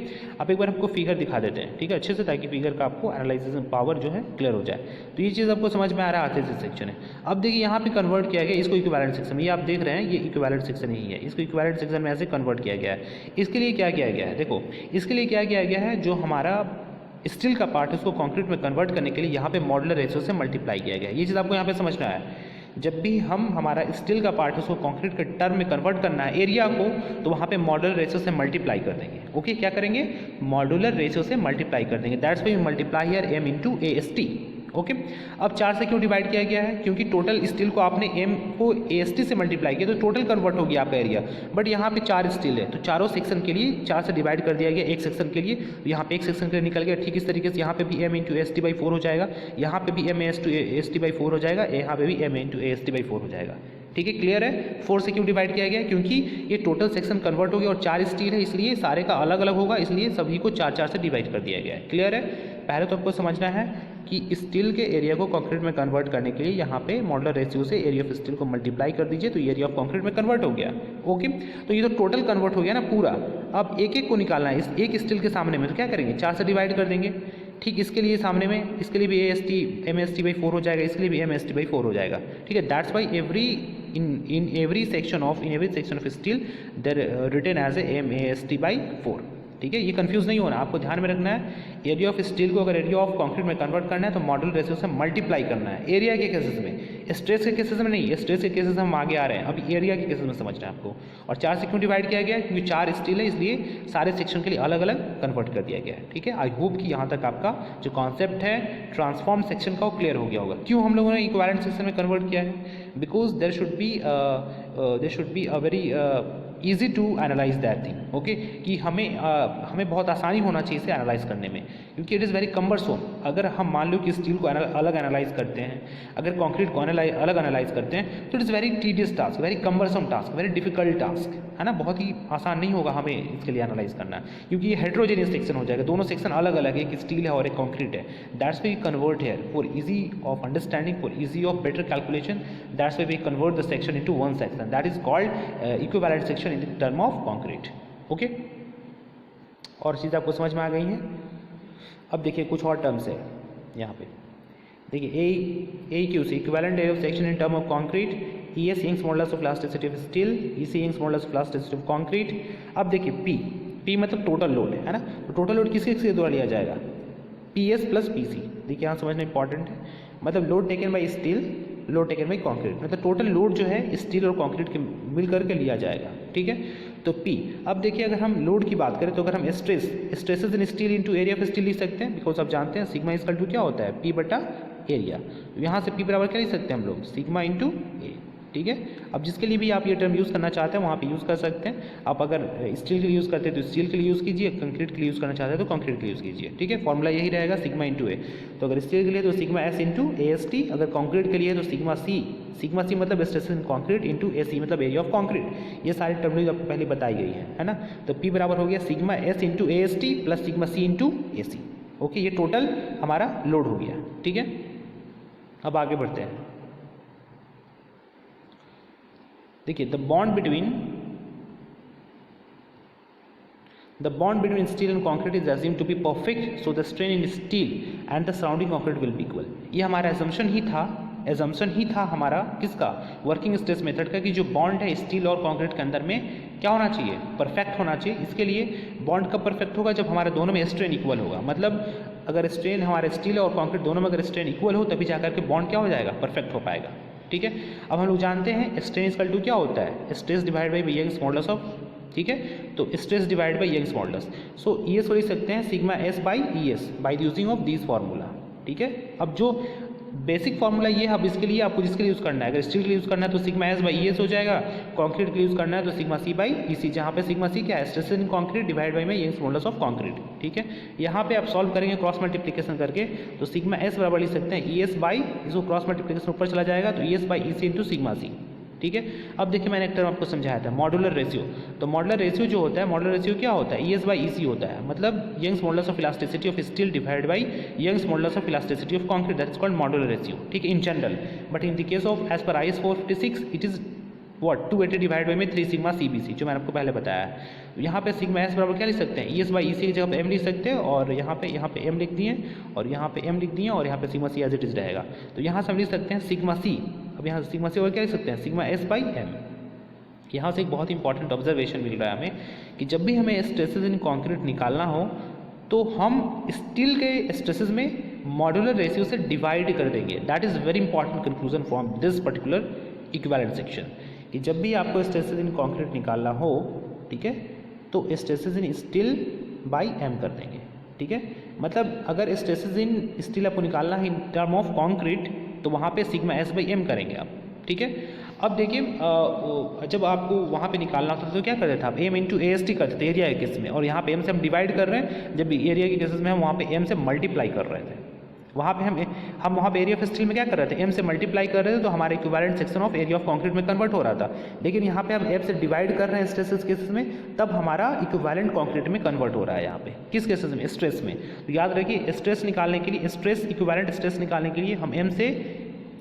अब एक बार आपको फिगर दिखा देते हैं, ठीक है, अच्छे से, ताकि फिगर का आपको एनालाइजेशन पावर जो है क्लियर हो जाए। तो ये चीज़ आपको समझ में आ रहा है, आर्थिक सेक्शन है। अब देखिए यहाँ पे कन्वर्ट किया गया इसको इक्विवेलेंट सेक्शन में, ये आप देख रहे हैं ये इक्विवेलेंट सेक्शन ही है, इसको इक्विवेलेंट सेक्शन में ऐसे कन्वर्ट किया गया है। इसके लिए क्या किया गया है, देखो इसके लिए क्या किया गया है, जो हमारा स्टील का पार्ट है उसको कंक्रीट में कन्वर्ट करने के लिए यहाँ पे मॉडुलर रेशियो से मल्टीप्लाई किया गया है। ये चीज़ आपको यहाँ पे समझना है। जब भी हम हमारा स्टील का पार्ट है उसको कंक्रीट के टर्म में कन्वर्ट करना है एरिया को, तो वहाँ पे मॉडुलर रेशियो से मल्टीप्लाई कर देंगे, ओके। क्या करेंगे, मॉडुलर रेशियो से मल्टीप्लाई कर देंगे। That's why we multiply here M into AST, okay. अब 4 से क्यों डिवाइड किया गया है, क्योंकि टोटल स्टील को आपने M को AST से मल्टीप्लाई किया तो टोटल कन्वर्ट हो गया आपका एरिया। बट यहाँ पे 4 स्टील है तो चारों सेक्शन के लिए 4 से डिवाइड कर दिया गया एक सेक्शन के लिए, यहाँ पे एक सेक्शन के लिए निकल गया। ठीक इस तरीके से यहाँ पे भी M इंटू AST बाई 4 हो जाएगा, यहाँ पे भी M AST बाई 4 हो जाएगा, यहाँ पे भी M इंटू AST बाई 4 हो जाएगा, ठीक है। क्लियर है। 4 से क्यों डिवाइड किया गया, क्योंकि ये टोटल सेक्शन कन्वर्ट हो गया और 4 स्टील है, इसलिए सारे का अलग अलग होगा, इसलिए सभी को 4 से डिवाइड कर दिया गया है। क्लियर है। पहले तो आपको समझना है कि स्टील के एरिया को कंक्रीट में कन्वर्ट करने के लिए यहाँ पे मॉडुलर रेशियो से एरिया ऑफ स्टील को मल्टीप्लाई कर दीजिए तो एरिया ऑफ कंक्रीट में कन्वर्ट हो गया, ओके। तो ये तो टोटल कन्वर्ट हो गया ना पूरा। अब एक एक को निकालना है, इस एक स्टील के सामने में, तो क्या करेंगे, 4 से डिवाइड कर देंगे। ठीक इसके लिए सामने में, इसके लिए भी AST MAST बाई 4 हो जाएगा, इसके लिए भी MST बाई 4 हो जाएगा, ठीक है। That's why every in every section of steel they're written as a MAST/4. ठीक है, ये कंफ्यूज नहीं होना, आपको ध्यान में रखना है एरिया ऑफ स्टील को अगर एरिया ऑफ कंक्रीट में कन्वर्ट करना है तो मॉडुलर रेशियो से मल्टीप्लाई करना है एरिया के केसेस में, स्ट्रेस के केसेस में नहीं। स्ट्रेस के केसेस हम आगे आ रहे हैं, अभी एरिया के केसेस में समझना है आपको। और 4 से क्यों डिवाइड किया गया है, क्योंकि 4 स्टील है इसलिए सारे सेक्शन के लिए अलग अलग कन्वर्ट कर दिया गया है। ठीक है, आई होप कि यहाँ तक आपका जो कॉन्सेप्ट है ट्रांसफॉर्म सेक्शन का वो क्लियर हो गया होगा। क्यों हम लोगों ने इक्विवेलेंट सेक्शन में कन्वर्ट किया है, because there should be a very easy to analyse that thing. Okay, कि हमें बहुत आसानी होना चाहिए इसे एनालाइज करने में, क्योंकि इट इज़ वेरी कम्बरसोम। अगर हम मान लो कि स्टील को अलग एनालाइज करते हैं, अगर कंक्रीट को अलग एनालाइज करते हैं तो it is very tedious task, very cumbersome task, very difficult task, है ना। बहुत ही आसान नहीं होगा हमें इसके लिए एनालाइज करना, क्योंकि ये हेट्रोजेनियस सेक्शन हो जाएगा, दोनों सेक्शन अलग अलग है, एक स्टील है और एक कंक्रीट है। That's way we convert here for easy of understanding, for easy of better calculation, that's way we convert the section into one section, that is called equivalent section in the term of concrete. Okay, और चीज़ आपको समझ में आ गई है। अब देखिए कुछ और टर्म्स है यहाँ पे, देखिए AEQ से equivalent area of section in term of concrete, ES Young's modulus of elasticity of steel, EC Young's modulus of elasticity of concrete. अब देखिए P मतलब टोटल लोड है ना, तो टोटल लोड किसके द्वारा लिया जाएगा, PS प्लस PC। देखिए यहाँ समझना इंपॉर्टेंट है, मतलब load taken by steel, load taken by concrete, मतलब टोटल लोड जो है स्टील और कंक्रीट के मिल करके लिया जाएगा। ठीक है, तो P। अब देखिए अगर हम लोड की बात करें तो अगर हम stresses in steel into area of steel लिख सकते हैं, बिकॉज आप जानते हैं सिग्मा इक्वल टू क्या होता है, P बटा एरिया। यहाँ से P बराबर क्या लिख सकते हैं हम लोग, सिग्मा इंटू ए। ठीक है, अब जिसके लिए भी आप ये टर्म यूज़ करना चाहते हैं वहाँ पे यूज़ कर सकते हैं। आप अगर स्टील के लिए यूज़ करते हैं तो स्टील के लिए यूज़ कीजिए, कंक्रीट के लिए यूज़ करना चाहते हैं तो कंक्रीट के लिए यूज़ कीजिए। ठीक है, फॉर्मूला यही रहेगा सिग्मा इंटू ए। तो अगर स्टील के लिए तो सिग्मा S इंटू AST, अगर कंक्रीट के लिए तो सिग्मा C मतलब stress in concrete into AC मतलब एरिया ऑफ कंक्रीट। ये सारी टर्मिनोलॉजी आपको पहले बताई गई है ना। तो P बराबर हो गया sigma S into AST plus sigma C into AC। Okay, ये टोटल हमारा लोड हो गया। ठीक है, अब आगे बढ़ते हैं। देखिए the bond between steel and concrete is assumed to be perfect, so the strain in steel and the surrounding concrete will be equal. ये हमारा एजम्पशन ही था हमारा किसका, वर्किंग स्ट्रेस मेथड का, कि जो बॉन्ड है स्टील और कंक्रीट के अंदर में क्या होना चाहिए, परफेक्ट होना चाहिए। इसके लिए बॉन्ड कब परफेक्ट होगा, जब हमारे दोनों में स्ट्रेन इक्वल होगा। मतलब अगर स्ट्रेन हमारे स्टील और कंक्रीट दोनों में अगर स्ट्रेन इक्वल हो तभी जाकर के बॉन्ड क्या हो जाएगा, परफेक्ट हो पाएगा। ठीक है, अब हम लोग जानते हैं स्ट्रेन इक्वल टू क्या होता है, stress divide by Young's modulus of. ठीक है, तो stress divide by Young's modulus, so ES को लिख सकते हैं sigma S by ES by using of this formula. ठीक है, अब जो बेसिक फार्मूला ये है, अब इसके लिए आपको जिसके लिए यूज़ करना है, अगर स्टील के लिए यूज़ करना है तो सिग्मा S बाई ES हो जाएगा, कंक्रीट के लिए यूज़ करना है तो सिग्मा C बाई EC, जहाँ पे सिग्मा C क्या है, stress in concrete divide by Young's modulus of concrete. ठीक है, यहाँ पे आप सॉल्व करेंगे क्रॉस मल्टीप्लिकेशन करके, तो सिग्मा S बराबर लिख सकते हैं ES बाई, इसको क्रॉस मल्टीप्लिकेशन ऊपर चला जाएगा तो ES by EC into sigma C। ठीक है, अब देखिए मैंने एक टर्म आपको समझाया था मॉडुलर रेशियो। तो मॉडुलर रेशियो जो होता है, मॉडुलर रेशियो क्या होता है, ES बाई EC होता है, मतलब Young's modulus of elasticity of steel divide by Young's modulus of elasticity of concrete, that is called modular ratio. ठीक है, in general, but in the case of as per IS 456 it is what 280 divide by में 3 sigma CBC, जो मैंने आपको पहले बताया है। यहाँ पे सिग्मा S बराबर क्या लिख सकते हैं, ES बाई EC की जगह पे M लिख सकते हैं, और यहाँ पे M लिख दिए, और यहाँ पे M लिख दिए, और यहाँ पे sigma C as it is रहेगा। तो यहाँ से हम लिख सकते हैं सिग्मा C, अब यहाँ सिग्मा C और क्या लिख सकते हैं, सिग्मा S बाई M। यहाँ से एक बहुत इंपॉर्टेंट ऑब्जर्वेशन मिल रहा है हमें कि जब भी हमें स्ट्रेसेस इन कंक्रीट निकालना हो तो हम स्टील के स्ट्रेसेस में मॉडुलर रेशियो से डिवाइड कर देंगे। That is very important conclusion from this particular equivalent section, कि जब भी आपको स्ट्रेसेस इन कंक्रीट निकालना हो, ठीक है, तो stresses in steel by M कर देंगे। ठीक है, मतलब अगर स्ट्रेसेस इन स्टील आपको निकालना है इन टर्म ऑफ कंक्रीट तो वहाँ पे सिग्मा S बाई M करेंगे आप। ठीक है, अब देखिए जब आपको वहाँ पे निकालना होता था तो क्या करते थे आप, M इंटू AST करते थे एरिया के केस में, और यहाँ पे M से हम डिवाइड कर रहे हैं, जब एरिया के केसेस में हम वहाँ पे M से मल्टीप्लाई कर रहे थे। वहाँ पे हम वहाँ पे एरिया ऑफ स्टील में क्या कर रहे थे, M से मल्टीप्लाई कर रहे थे, तो हमारे equivalent section of area of concrete में कन्वर्ट हो रहा था। लेकिन यहाँ पे हम M से डिवाइड कर रहे हैं स्ट्रेसेस केसेस में, तब हमारा इक्विवेलेंट कंक्रीट में कन्वर्ट हो रहा है। यहाँ पे किस केसेस में, स्ट्रेस में। तो याद रखिए स्ट्रेस निकालने के लिए, स्ट्रेस इक्विवेलेंट स्ट्रेस निकालने के लिए हम M से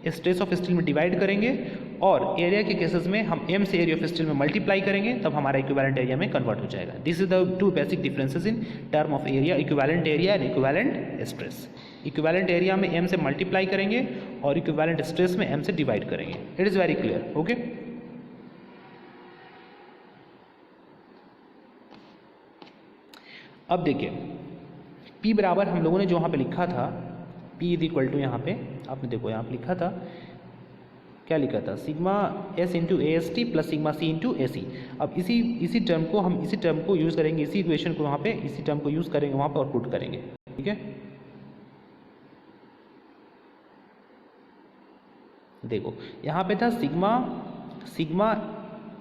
स्ट्रेस ऑफ स्टील में डिवाइड करेंगे, और एरिया के केसेस में हम M से एरिया ऑफ स्टील में मल्टीप्लाई करेंगे, तब हमारा इक्विवेलेंट एरिया में कन्वर्ट हो जाएगा। This is the two basic differences in term of area, equivalent area and equivalent stress. Equivalent area में M से मल्टीप्लाई करेंगे और इक्विवेलेंट स्ट्रेस में M से डिवाइड करेंगे। It is very clear. Okay. अब देखिए P बराबर हम लोगों ने जो यहाँ पे लिखा था, P इज इक्वल टू, यहाँ पे आपने देखो यहाँ पे लिखा था, क्या लिखा था, sigma S into A S T plus sigma C into A C. अब इसी टर्म को यूज़ करेंगे, इसी इक्वेशन को वहाँ पे इसी टर्म को यूज़ करेंगे वहाँ पे और पुट करेंगे, ठीक है। देखो यहाँ पे था सिग्मा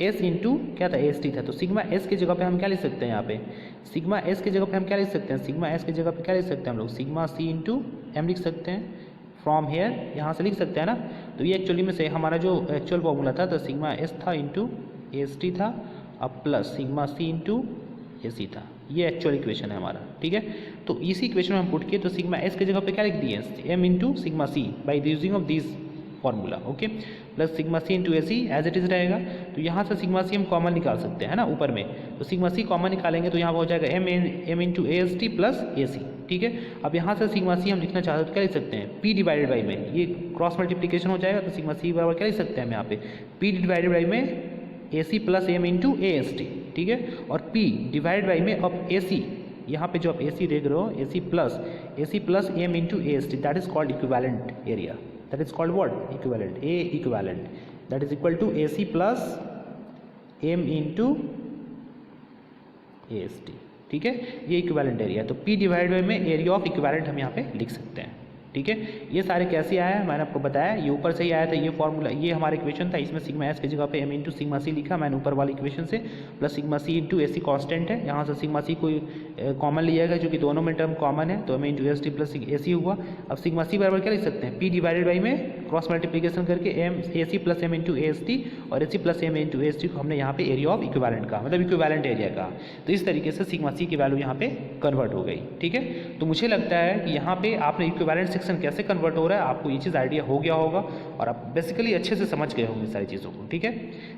S इंटू क्या था, एस टी था, तो सिग्मा S की जगह पे हम क्या लिख सकते हैं, यहाँ पे सिग्मा S की जगह पे हम क्या लिख सकते हैं, सिग्मा S की जगह पे क्या लिख सकते हैं हम लोग, सिग्मा C इंटू एम लिख सकते हैं, फ्रॉम हेयर यहाँ से लिख सकते हैं ना। तो ये एक्चुअली में से हमारा जो एक्चुअल फॉर्मूला था, तो सिग्मा S था इंटू एस टी था, अब plus sigma C into A सी था, ये एक्चुअल इक्वेशन है हमारा, ठीक है। तो इसी इक्वेशन में हम पुट किए, तो सिग्मा S की जगह पे क्या लिख दिए, M into sigma C by using of this formula, okay, plus sigma C into A C as it is रहेगा। तो यहाँ से सिग्मा C हम कॉमन निकाल सकते हैं ना ऊपर में, तो सिग्मा C कॉमन निकालेंगे तो यहाँ पर हो जाएगा M into A S T plus A C, ठीक है। अब यहाँ से सिग्मा C हम लिखना चाहते हैं तो क्या लिख सकते हैं, P डिवाइडेड बाई में, ये क्रॉस मल्टीप्लिकेशन हो जाएगा, तो सिग्मा C बराबर क्या लिख सकते हैं हम यहाँ पे, P डिवाइडेड बाई में A C plus M into A S T, ठीक है, और P डिवाइड बाई में अब ए सी, यहाँ पे जो आप ए सी देख रहे हो, A C plus M into A S T, that is called equivalent area, that is called what, equivalent, A equivalent, that is equal to AC plus M into AST, ठीक है, ये इक्विवेलेंट एरिया। तो P divide by में area of equivalent हम यहाँ पे लिख सकते हैं, ठीक है। ये सारे कैसे आया है मैंने आपको बताया, ये ऊपर से ही आया था, ये फॉर्मूला, ये हमारा इक्वेशन था, इसमें सिग्मा S की जगह पे M इंटू सिग्मा C लिखा मैंने ऊपर वाली इक्वेशन से, plus sigma C into A C constant है, यहाँ से सिग्मा C को कॉमन लिया गया जो कि दोनों में टर्म कॉमन है, तो M into S T plus A C हुआ। अब सिग्मा C बराबर क्या लिख सकते हैं, P डिवाइडेड बाई में क्रॉस मल्टीप्लिकेशन करके A C plus M into A S T, और A C plus M into A S T को हमने यहाँ पे एरिया ऑफ इक्विवेलेंट का, मतलब इक्विवेलेंट एरिया का, तो इस तरीके से सिग्मा C की वैल्यू यहाँ पे कन्वर्ट हो गई, ठीक है। तो मुझे लगता है कि यहाँ पे आपने इक्विवेलेंट सेक्शन कैसे कन्वर्ट हो रहा है आपको ये चीज़ आइडिया हो गया होगा, और आप बेसिकली अच्छे से समझ गए होंगे सारी चीज़ों को, ठीक है।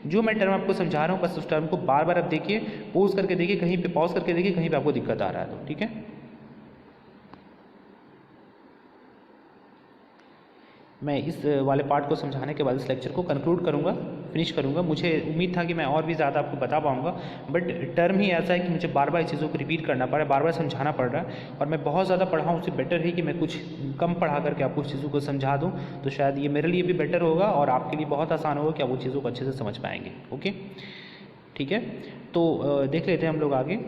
जो मैं टर्म आपको समझा रहा हूँ बस उस टर्म को बार बार आप देखिए, पॉज करके देखिए, कहीं पे पॉज करके देखिए, कहीं पे आपको दिक्कत आ रहा है तो, ठीक है। मैं इस वाले पार्ट को समझाने के बाद इस लेक्चर को कंक्लूड करूँगा, फिनिश करूँगा। मुझे उम्मीद था कि मैं और भी ज़्यादा आपको बता पाऊँगा, बट टर्म ही ऐसा है कि मुझे बार बार इस चीज़ों को रिपीट करना पड़ा, बार बार समझाना पड़ रहा है, और मैं बहुत ज़्यादा पढ़ा हूँ, उससे बेटर है कि मैं कुछ कम पढ़ा करके आपको उस चीज़ों को समझा दूँ, तो शायद ये मेरे लिए भी बेटर होगा और आपके लिए बहुत आसान होगा कि आप वो चीज़ों को अच्छे से समझ पाएंगे, ओके, ठीक है। तो देख लेते हैं हम लोग आगे।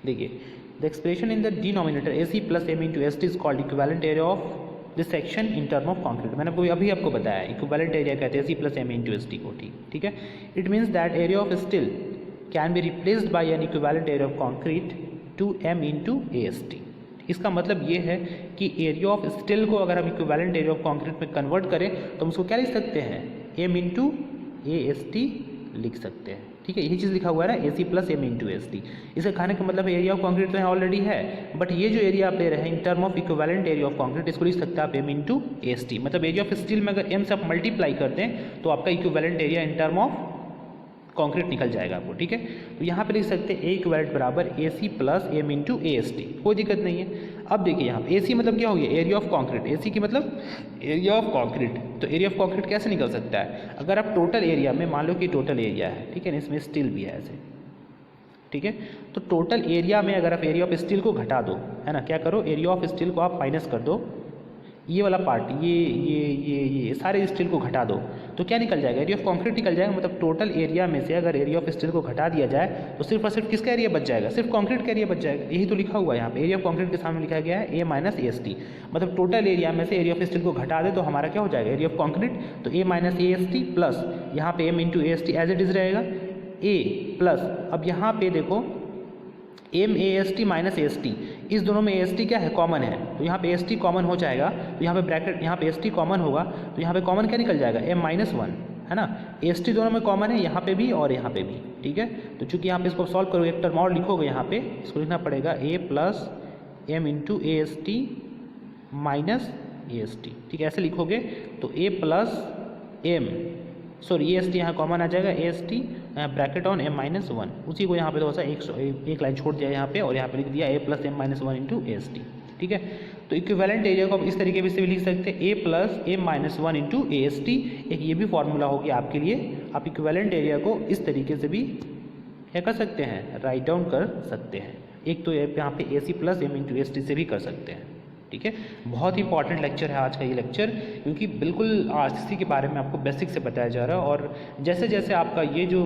देखिए, the expression in the denominator AC plus M into ST is called equivalent area of this section in term of concrete। मैंने अभी आपको बताया equivalent area कहते हैं AC plus M into ST को, ठीक है। It means that area of steel can be replaced by an equivalent area of concrete to M into AST। इसका मतलब ये है कि एरिया ऑफ स्टील को अगर हम इक्विवेलेंट एरिया ऑफ कॉन्क्रीट में कन्वर्ट करें तो हम उसको क्या लिख सकते हैं, M into AST लिख सकते हैं, ठीक है। यही चीज़ लिखा हुआ है ना, AC plus M into S T. इसका कहने का मतलब एरिया ऑफ कॉन्क्रीट तो यहाँ ऑलरेडी है, बट ये जो एरिया आप ले रहे हैं इन term of equivalent area of concrete, इसको लिख सकते हैं आप M इंटू एस टी। मतलब एरिया ऑफ स्टील में अगर M से आप मल्टीप्लाई करते हैं तो आपका equivalent area in term of concrete निकल जाएगा आपको, ठीक है। तो यहाँ पे लिख सकते हैं ए इक्विवेलेंट बराबर AC plus M into AST, कोई दिक्कत नहीं है। अब देखिए यहाँ पे AC मतलब क्या हो गया, एरिया ऑफ कॉन्क्रीट, AC की मतलब एरिया ऑफ कॉन्क्रीट। तो एरिया ऑफ कॉन्क्रीट कैसे निकल सकता है, अगर आप टोटल एरिया में मान लो कि टोटल एरिया है, ठीक है, इसमें स्टील भी है ऐसे, ठीक है। तो टोटल एरिया में अगर आप एरिया ऑफ स्टील को घटा दो, है ना, क्या करो, एरिया ऑफ स्टील को आप माइनस कर दो, ये वाला पार्ट, ये सारे स्टील को घटा दो, तो क्या निकल जाएगा, एरिया ऑफ कॉन्क्रीट निकल जाएगा। मतलब टोटल एरिया में से अगर एरिया ऑफ स्टील को घटा दिया जाए तो सिर्फ और सिर्फ किसका एरिया बच जाएगा, सिर्फ कॉन्क्रीट का एरिया बच जाएगा। यही तो लिखा हुआ है यहाँ पे, एरिया ऑफ कॉन्क्रीट के सामने लिखा गया है A माइनस AST। मतलब टोटल एरिया में से एरिया ऑफ स्टील को घटा दे तो हमारा क्या हो जाएगा, एरिया ऑफ कॉन्क्रीट, तो A माइनस AST प्लस यहाँ पे M into AST as it is रहेगा, A प्लस, अब यहाँ पे देखो M AST माइनस AST, इस दोनों में AST क्या है, कॉमन है, तो यहाँ पे AST कॉमन हो जाएगा, तो यहाँ पे ब्रैकेट, यहाँ पे AST कॉमन होगा, तो यहाँ पे कॉमन क्या निकल जाएगा, M माइनस 1, है ना। AST दोनों में कॉमन है, यहाँ पे भी और यहाँ पे भी, ठीक है। तो चूंकि यहाँ पे इसको सॉल्व करोगे, एक टर्म और लिखोगे, यहाँ पे इसको लिखना पड़ेगा A plus M into AST minus AST, ठीक है, ऐसे लिखोगे तो A plus M, sorry AST यहाँ कॉमन आ जाएगा, AST bracket on M minus 1, उसी को यहाँ पे थोड़ा सा एक लाइन छोड़ दिया यहाँ पे, और यहाँ पे लिख दिया A plus M minus 1 into AST, ठीक है। तो इक्विवेलेंट एरिया को आप इस तरीके से भी लिख सकते हैं, A plus M minus 1 into AST, एक ये भी फॉर्मूला हो गया आपके लिए। आप इक्विवेलेंट एरिया को इस तरीके से भी क्या कर सकते हैं, राइट डाउन कर सकते हैं। एक तो यहाँ पे AC plus M into ST से भी कर सकते हैं, ठीक है। बहुत ही इंपॉर्टेंट लेक्चर है आज का ये लेक्चर, क्योंकि बिल्कुल RCC के बारे में आपको बेसिक से बताया जा रहा है। और जैसे जैसे आपका ये जो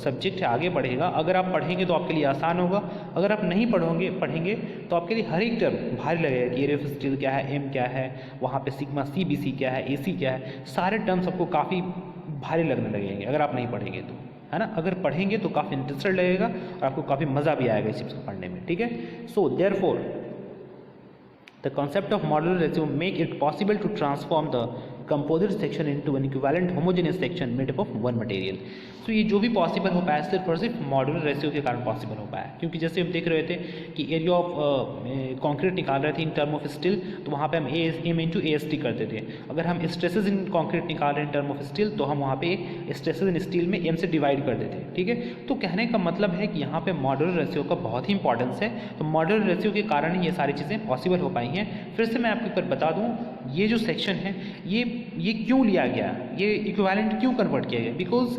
सब्जेक्ट है आगे बढ़ेगा, अगर आप पढ़ेंगे तो आपके लिए आसान होगा, अगर आप नहीं पढ़ेंगे तो आपके लिए हर एक टर्म भारी लगेगा कि एरिया ऑफ स्टील क्या है, M क्या है, वहाँ पे सिग्मा CBC क्या है, AC क्या है, सारे टर्म्स आपको काफ़ी भारी लगने लगेंगे अगर आप नहीं पढ़ेंगे तो, है ना। अगर पढ़ेंगे तो काफ़ी इंटरेस्टेड लगेगा और आपको काफ़ी मज़ा भी आएगा इस चीज़ को पढ़ने में, ठीक है। So therefore the concept of modular ratio make it possible to transform the composite section into an equivalent homogeneous section made up of one material। तो ये जो भी पॉसिबल हो पाया सिर्फ और सिर्फ मॉड्यूलर रेशियो के कारण पॉसिबल हो पाया, क्योंकि जैसे हम देख रहे थे कि एरिया ऑफ कंक्रीट निकाल रहे थे इन टर्म ऑफ स्टील, तो वहाँ पे हम M इंटू AST करते थे। अगर हम स्ट्रेसेस इन कंक्रीट निकाल रहे हैं इन टर्म ऑफ स्टील, तो हम वहाँ पे स्ट्रेसेस इन स्टील में M से डिवाइड करते थे, ठीक है। तो कहने का मतलब है कि यहाँ पे मॉड्यूलर रेशियो का बहुत ही इंपॉर्टेंस है। तो मॉड्यूलर रेशियो के कारण ही ये सारी चीज़ें पॉसिबल हो पाई हैं। फिर से मैं आपको एक बार बता दूँ, ये जो सेक्शन है ये क्यों लिया गया, ये इक्विवेलेंट क्यों कन्वर्ट किया गया, बिकॉज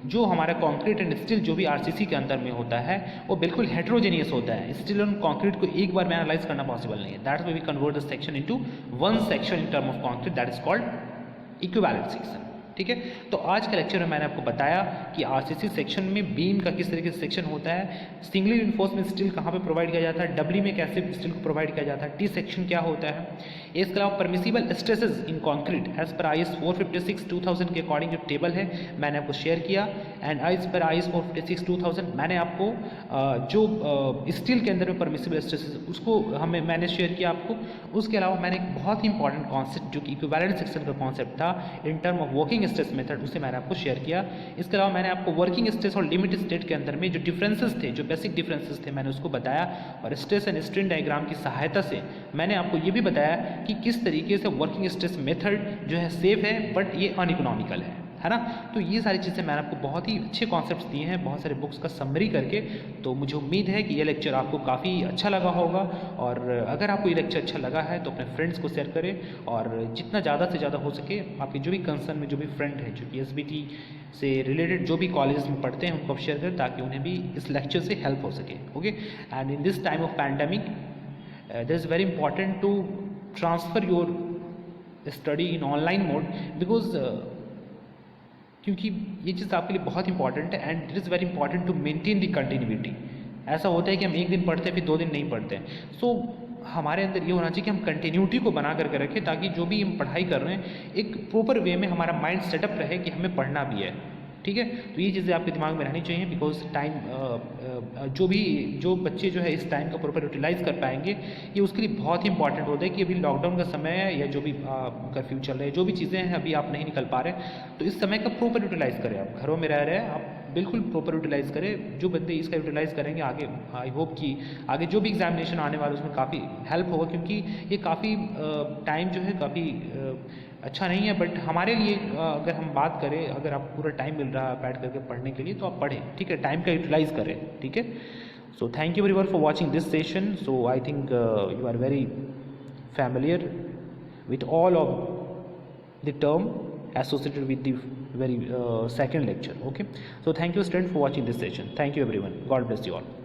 जो हमारा कंक्रीट एंड स्टील जो भी RCC के अंदर में होता है वो बिल्कुल हेट्रोजेनियस होता है। स्टील और कंक्रीट को एक बार में एनालाइज करना पॉसिबल नहीं है। That's why we convert the section into one section in term of concrete, that is called equivalent section, ठीक है। तो आज के लेक्चर में मैंने आपको बताया कि RCC सेक्शन में बीम का किस तरीके से सेक्शन होता है, सिंगली रिइंफोर्स्ड स्टील कहाँ पे प्रोवाइड किया जाता है, डबली में कैसे स्टील को प्रोवाइड किया जाता है, T सेक्शन क्या होता है, इसके अलावा permissible stresses in concrete as per IS 456-2000 के अकॉर्डिंग जो टेबल है मैंने आपको शेयर किया, एंड एज पर IS 456-2000 मैंने आपको जो स्टील के अंदर में परमिसिबल स्ट्रेसेस उसको मैंने शेयर किया आपको। उसके अलावा मैंने एक बहुत ही इंपॉर्टेंट कॉन्सेप्ट जो कि इक्विवेलेंट सेक्शन का कॉन्सेप्ट था इन term of working stress method, उसे मैंने आपको शेयर किया। इसके अलावा मैंने आपको वर्किंग स्ट्रेस और लिमिट स्टेट के अंदर में जो डिफरेंसेस थे, जो बेसिक डिफरेंसेस थे, मैंने उसको बताया। और स्ट्रेस एंड स्ट्रेन डायग्राम की सहायता से मैंने आपको ये भी बताया कि किस तरीके से वर्किंग स्ट्रेस मेथड जो है सेफ है बट ये अनइकोनॉमिकल है ना। तो ये सारी चीज़ें मैंने आपको बहुत ही अच्छे कॉन्सेप्ट्स दिए हैं बहुत सारे बुक्स का समरी करके। तो मुझे उम्मीद है कि ये लेक्चर आपको काफ़ी अच्छा लगा होगा, और अगर आपको ये लेक्चर अच्छा लगा है तो अपने फ्रेंड्स को शेयर करें, और जितना ज़्यादा से ज़्यादा हो सके आपके जो भी कंसर्न में जो भी फ्रेंड है जो कि SBT से रिलेटेड जो भी कॉलेज में पढ़ते हैं उनको आप शेयर करें, ताकि उन्हें भी इस लेक्चर से हेल्प हो सके। Okay, and in this time of pandemic this is very important to transfer your study in online mode, because क्योंकि ये चीज़ आपके लिए बहुत इंपॉर्टेंट है, and it is very important to maintain the continuity. ऐसा होता है कि हम एक दिन पढ़ते हैं फिर 2 दिन नहीं पढ़ते हैं। सो हमारे अंदर ये होना चाहिए कि हम कंटिन्यूटी को बना करके रखें, ताकि जो भी हम पढ़ाई कर रहे हैं एक प्रॉपर वे में हमारा माइंड सेटअप रहे कि हमें पढ़ना भी है, ठीक है। तो ये चीज़ें आपके दिमाग में रहनी चाहिए, बिकॉज टाइम जो बच्चे जो है इस टाइम का प्रॉपर यूटिलाइज़ कर पाएंगे, ये उसके लिए बहुत ही इंपॉर्टेंट होता है कि अभी लॉकडाउन का समय है या जो भी कर्फ्यू चल रहे हैं, जो भी चीज़ें हैं अभी आप नहीं निकल पा रहे, तो इस समय का प्रॉपर यूटिलाइज़ करें। आप घरों में रह रहे हैं, आप बिल्कुल प्रॉपर यूटिलाइज़ करें। जो बंदे इसका यूटिलाइज़ करेंगे आगे, आई होप कि आगे जो भी एग्जामिनेशन आने वाले उसमें काफ़ी हेल्प होगा, क्योंकि ये काफ़ी टाइम जो है काफ़ी अच्छा नहीं है, बट हमारे लिए अगर हम बात करें, अगर आपको पूरा टाइम मिल रहा है बैठ करके पढ़ने के लिए, तो आप पढ़ें, ठीक है, टाइम का यूटिलाइज़ करें, ठीक है। So thank you everyone for watching this session. So I think you are very familiar with all of the term associated with the very second lecture. Okay, so thank you students for watching this session. Thank you everyone. God bless you all.